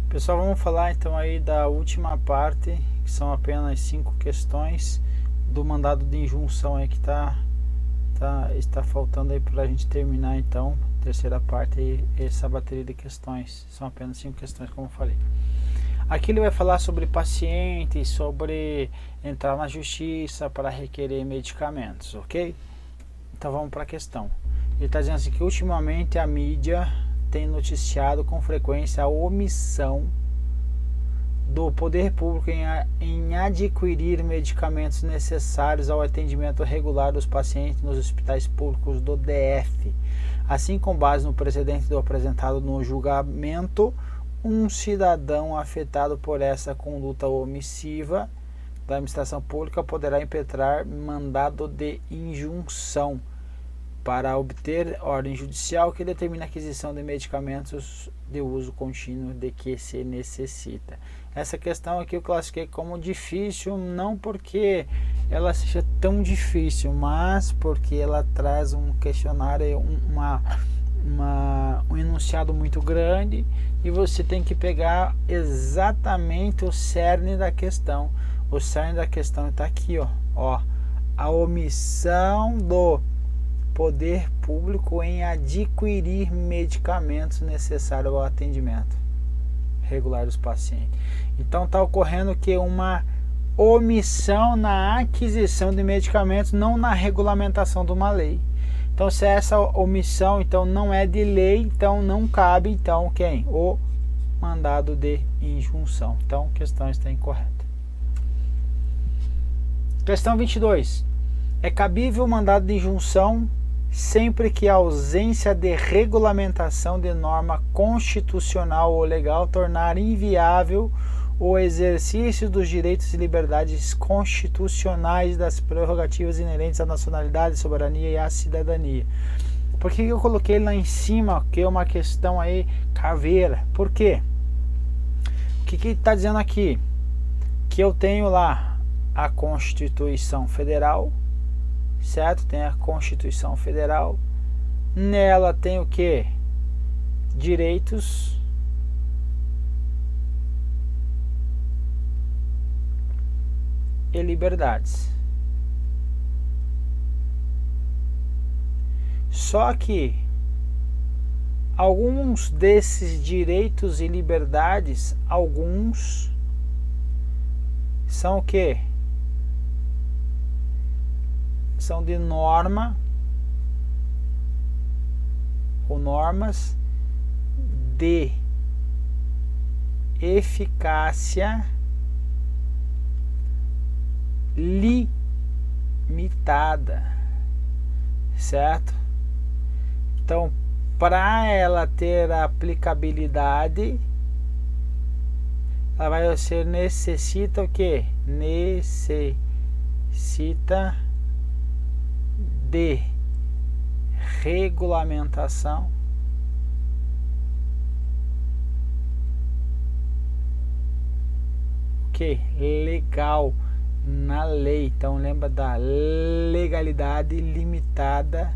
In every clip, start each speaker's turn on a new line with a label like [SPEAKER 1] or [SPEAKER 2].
[SPEAKER 1] Pessoal, vamos falar então aí da última parte, que são apenas 5 questões do mandado de injunção aí que está faltando aí para a gente terminar então, terceira parte aí, essa bateria de questões. São apenas 5 questões, como eu falei. Aqui ele vai falar sobre pacientes, sobre entrar na justiça para requerer medicamentos, ok? Então vamos para a questão. Ele está dizendo assim que ultimamente a mídia tem noticiado com frequência a omissão do poder público em adquirir medicamentos necessários ao atendimento regular dos pacientes nos hospitais públicos do DF. Assim, com base no precedente apresentado no julgamento, um cidadão afetado por essa conduta omissiva da administração pública poderá impetrar mandado de injunção para obter ordem judicial que determina a aquisição de medicamentos de uso contínuo de que se necessita. Essa questão aqui eu classifiquei como difícil, não porque ela seja tão difícil, mas porque ela traz um questionário, um enunciado muito grande, e você tem que pegar exatamente o cerne da questão. O cerne da questão está aqui, ó, a omissão do poder público em adquirir medicamentos necessários ao atendimento regular dos pacientes. Então está ocorrendo que uma omissão na aquisição de medicamentos, não na regulamentação de uma lei. Então, se essa omissão então não é de lei, então não cabe então quem? O mandado de injunção. Então, a questão está incorreta. Questão 22. É cabível o mandado de injunção sempre que a ausência de regulamentação de norma constitucional ou legal tornar inviável o exercício dos direitos e liberdades constitucionais das prerrogativas inerentes à nacionalidade, soberania e à cidadania. Por que eu coloquei lá em cima, que é uma questão aí caveira? Por quê? O que está dizendo aqui? Que eu tenho lá a Constituição Federal, certo? Tem a Constituição Federal. Nela tem o que? Direitos e liberdades. Só que alguns desses direitos e liberdades, alguns são o que? São de norma ou normas de eficácia limitada, certo? Então, para ela ter aplicabilidade, ela vai ser necessita o que? Necessita de regulamentação legal na lei. Então lembra da legalidade limitada,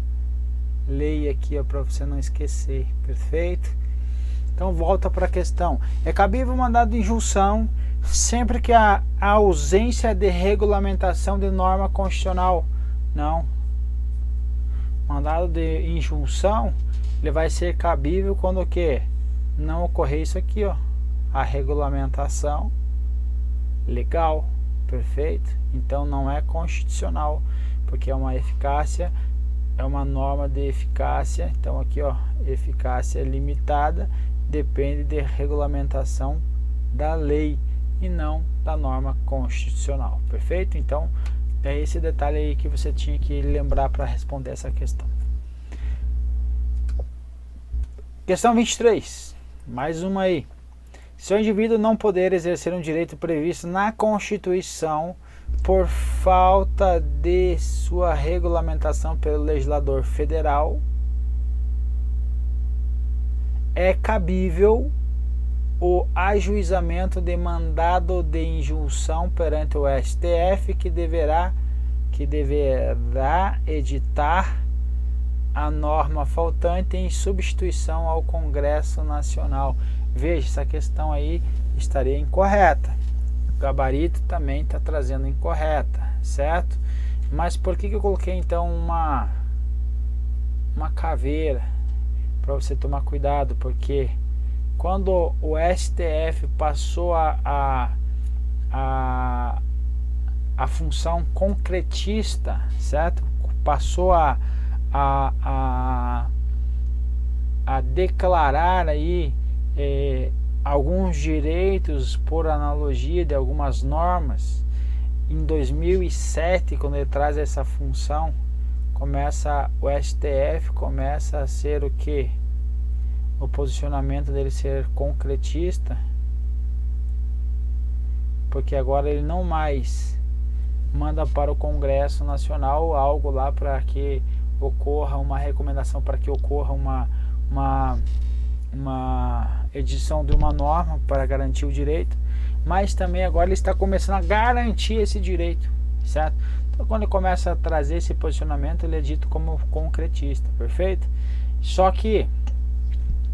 [SPEAKER 1] lei aqui para você não esquecer, perfeito? Então volta para a questão. É cabível mandado de injunção sempre que a ausência de regulamentação de norma constitucional. Não. Mandado de injunção, ele vai ser cabível quando o que? Não ocorrer isso aqui, ó, a regulamentação legal, perfeito? Então não é constitucional, porque é uma eficácia, é uma norma de eficácia. Então aqui, ó, eficácia limitada, depende de regulamentação da lei e não da norma constitucional, perfeito? Então é esse detalhe aí que você tinha que lembrar para responder essa questão. Questão 23. Mais uma aí. Se o indivíduo não poder exercer um direito previsto na Constituição por falta de sua regulamentação pelo legislador federal, é cabível o ajuizamento de mandado de injunção perante o STF, que deverá editar a norma faltante em substituição ao Congresso Nacional. veja, essa questão aí estaria incorreta. O gabarito também está trazendo incorreta, certo? Mas por que eu coloquei então uma caveira? Para você tomar cuidado, porque quando o STF passou a função concretista, certo? Passou a declarar aí alguns direitos por analogia de algumas normas. Em 2007, quando ele traz essa função, o STF começa a ser o que? O posicionamento dele ser concretista, porque agora ele não mais manda para o Congresso Nacional algo lá para que ocorra uma recomendação, para que ocorra uma edição de uma norma para garantir o direito, mas também agora ele está começando a garantir esse direito, certo? Então quando ele começa a trazer esse posicionamento, ele é dito como concretista, perfeito? Só que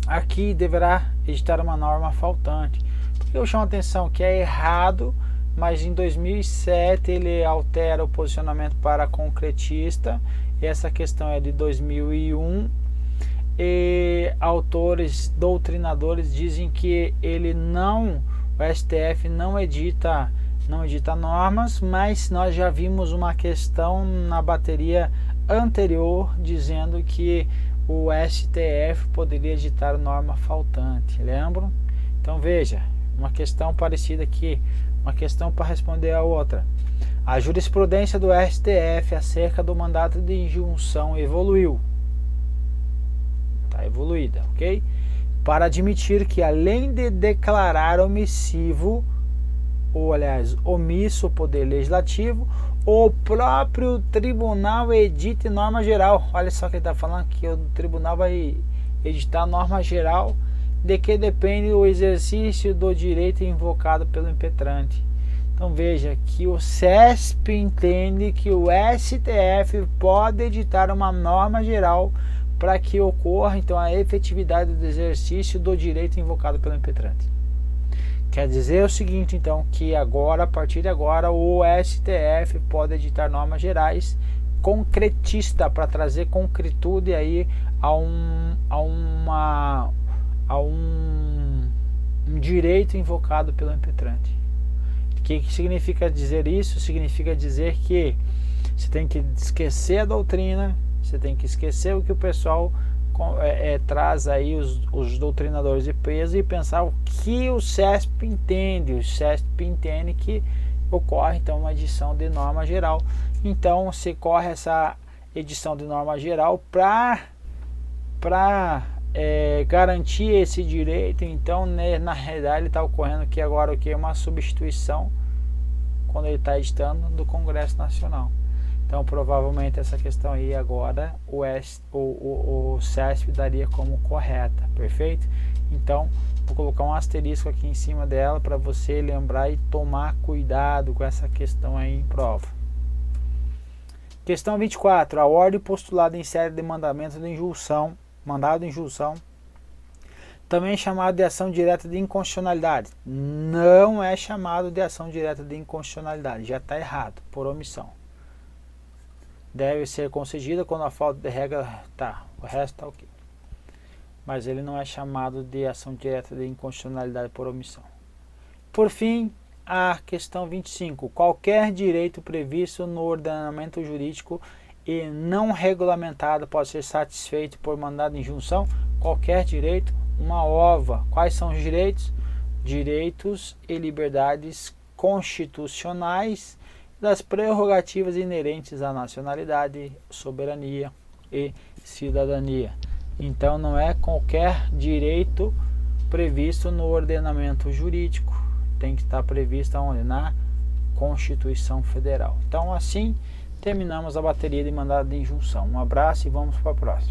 [SPEAKER 1] aqui deverá editar uma norma faltante. Porque eu chamo a atenção que é errado, mas em 2007 ele altera o posicionamento para concretista. Essa questão é de 2001. E autores doutrinadores dizem que o STF não edita normas, mas nós já vimos uma questão na bateria anterior dizendo que o STF poderia editar norma faltante, lembram? Então veja, uma questão parecida aqui, uma questão para responder a outra. A jurisprudência do STF acerca do mandato de injunção evoluiu, está evoluída, ok? Para admitir que além de declarar omissivo, ou aliás, omisso o poder legislativo, o próprio tribunal edite norma geral. Olha só que ele está falando que o tribunal vai editar norma geral de que depende o exercício do direito invocado pelo impetrante. Então veja que o CESP entende que o STF pode editar uma norma geral para que ocorra então a efetividade do exercício do direito invocado pelo impetrante. Quer dizer o seguinte, então, que agora, a partir de agora, o STF pode editar normas gerais concretista para trazer concretude aí a um direito invocado pelo impetrante. O que significa dizer isso? Significa dizer que você tem que esquecer a doutrina, você tem que esquecer o que o pessoal traz aí os doutrinadores de peso e pensar o que o CESP entende. O CESP entende que ocorre então uma edição de norma geral. Então se corre essa edição de norma geral para garantir esse direito. Então na realidade ele está ocorrendo aqui agora o que é uma substituição quando ele está editando do Congresso Nacional. Então provavelmente essa questão aí agora o CESP daria como correta, perfeito? Então vou colocar um asterisco aqui em cima dela para você lembrar e tomar cuidado com essa questão aí em prova. Questão 24. A ordem postulada em série de mandamento de injunção, mandado de injunção, também chamado de ação direta de inconstitucionalidade. Não é chamado de ação direta de inconstitucionalidade, já está errado, por omissão. Deve ser concedida quando a falta de regra tá, o resto tá ok. Mas ele não é chamado de ação direta de inconstitucionalidade por omissão. Por fim, a questão 25. Qualquer direito previsto no ordenamento jurídico e não regulamentado pode ser satisfeito por mandado de injunção. Qualquer direito, uma ova. Quais são os direitos? Direitos e liberdades constitucionais das prerrogativas inerentes à nacionalidade, soberania e cidadania. Então não é qualquer direito previsto no ordenamento jurídico, tem que estar previsto onde? Na Constituição Federal. Então assim terminamos a bateria de mandado de injunção. Um abraço e vamos para a próxima.